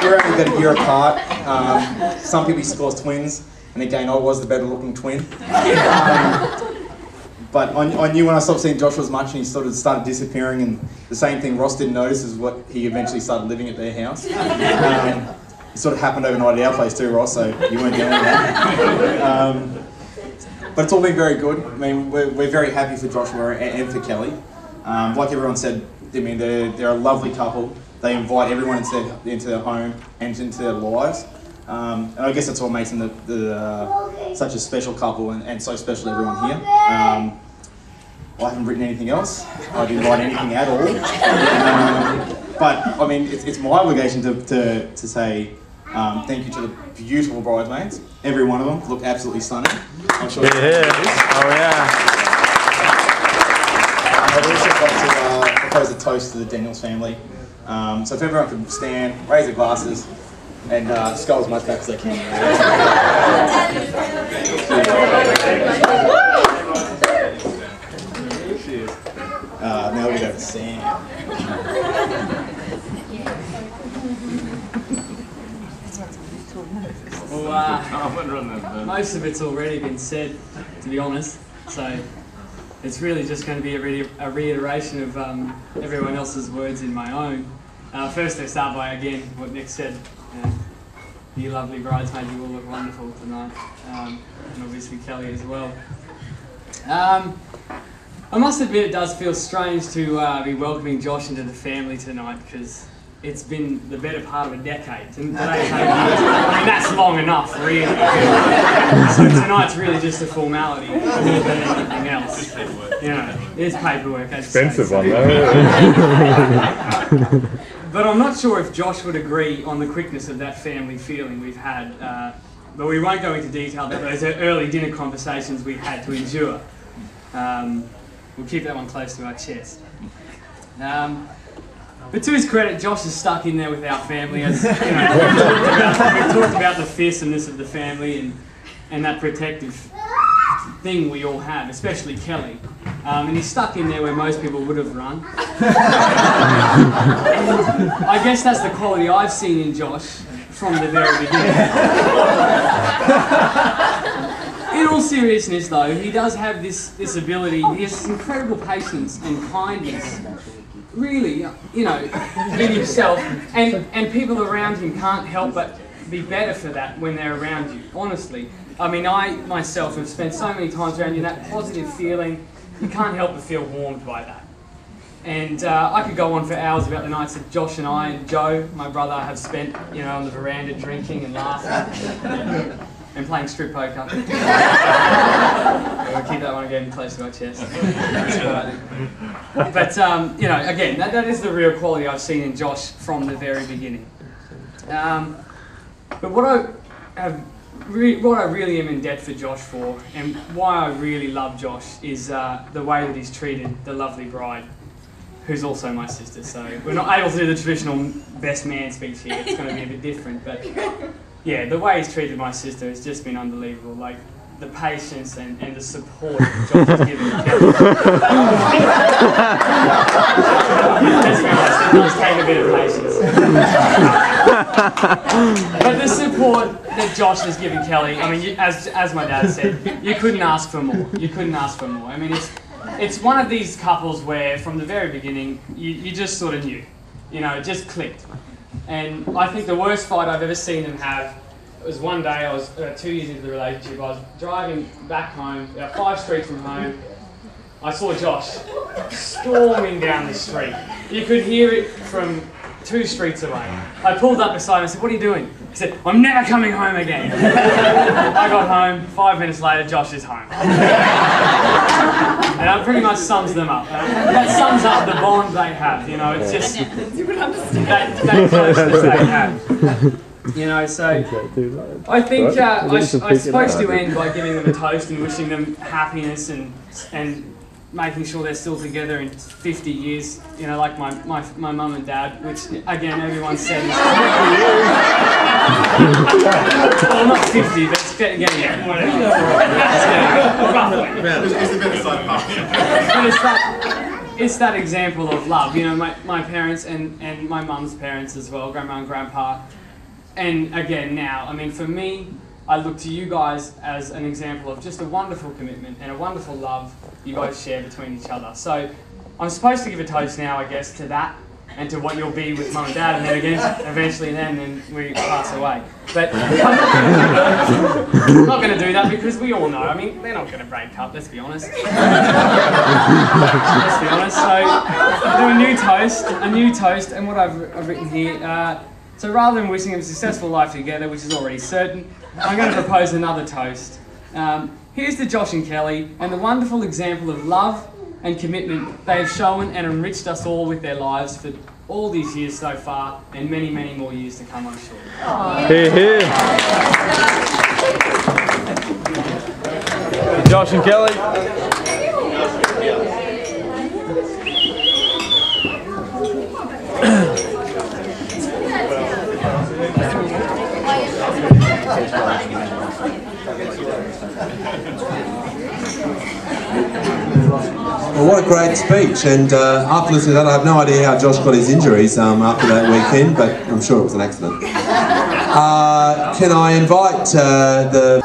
we're only about a year apart. Some people used to call us twins, and again, I was the better looking twin. But I knew when I stopped seeing Joshua as much and he sort of started disappearing, and the same thing Ross didn't notice is what he eventually started living at their house. It sort of happened overnight at our place too, Ross, so you weren't the only one. But it's all been very good. I mean, we're very happy for Joshua and for Kelly. Like everyone said, I mean, they're a lovely couple. They invite everyone into their home and into their lives. And I guess that's what makes them such a special couple and so special to everyone here. I haven't written anything else. I didn't write anything at all. But I mean, it's my obligation to say thank you to the beautiful bridesmaids. Every one of them look absolutely stunning. I'm sure. Yeah. Oh yeah. I'd also like to propose a toast to the Daniels family. So if everyone could stand, raise their glasses, and skull as much back as they can. Now we go to Sam. Well, most of it's already been said, to be honest. So it's really just going to be a reiteration of everyone else's words in my own. First, I start by again what Nick said. You lovely bridesmaids, you all look wonderful tonight, and obviously Kelly as well. I must admit it does feel strange to be welcoming Josh into the family tonight, because it's been the better part of a decade. And I mean, that's long enough, really. So tonight's really just a formality more than anything else. You know, it is paperwork. Expensive one though. But I'm not sure if Josh would agree on the quickness of that family feeling we've had. But we won't go into detail about those early dinner conversations we had to endure. We'll keep that one close to our chest. But to his credit, Josh is stuck in there with our family. As you know, we've talked about the fearsomeness of the family and that protective thing we all have, especially Kelly. And he's stuck in there where most people would have run. I guess that's the quality I've seen in Josh from the very beginning. In all seriousness though, he does have this ability, he has this incredible patience and kindness, really, you know, in himself, and people around him can't help but be better for that when they're around you, honestly. I mean, I myself have spent so many times around you, that positive feeling, you can't help but feel warmed by that. And I could go on for hours about the nights that Josh and I and Joe, my brother, have spent, you know, on the veranda drinking and laughing and playing strip poker. We'll keep that one again close to our chest. But you know, again, that is the real quality I've seen in Josh from the very beginning. But what I really am in debt for Josh for, and why I really love Josh, is the way that he's treated the lovely bride, who's also my sister. So we're not able to do the traditional best man speech here. It's going to be a bit different, but yeah, the way he's treated my sister has just been unbelievable. Like the patience and the support that Josh has given to Kelly. Let's be honest, it does take a bit of patience. But the support that Josh has given Kelly, I mean, as my dad said, you couldn't ask for more. You couldn't ask for more. I mean, it's one of these couples where from the very beginning, you just sort of knew. You know, it just clicked. And I think the worst fight I've ever seen them have was one day, I was 2 years into the relationship, I was driving back home, about 5 streets from home. I saw Josh storming down the street. You could hear it from 2 streets away. I pulled up beside him and said, "What are you doing?" He said, "I'm never coming home again." I got home, 5 minutes later, Josh is home. And that pretty much sums them up. That sums up the bond they have, you know, it's just that closeness they have. You know, so I think I'm supposed to end by giving them a toast and wishing them happiness and making sure they're still together in 50 years, you know, like my mum and dad, which again everyone said is well, not 50, but it's getting there. It's that example of love, you know, my parents and my mum's parents as well, grandma and grandpa. And again now, I mean for me, I look to you guys as an example of just a wonderful commitment and a wonderful love you both share between each other. So I'm supposed to give a toast now, I guess, to that and to what you'll be with Mum and Dad, and then again, eventually then we pass away. But I'm not going to do that because we all know, I mean, they're not going to break up, let's be honest. Let's be honest. So I'll do a new toast, and what I've written here, so rather than wishing them a successful life together, which is already certain, I'm going to propose another toast. Here's to Josh and Kelly and the wonderful example of love and commitment they have shown and enriched us all with their lives for all these years so far, and many, many more years to come, I'm sure. Here, here. Josh and Kelly. Well, what a great speech, and after listening to that I have no idea how Josh got his injuries after that weekend, but I'm sure it was an accident. Can I invite the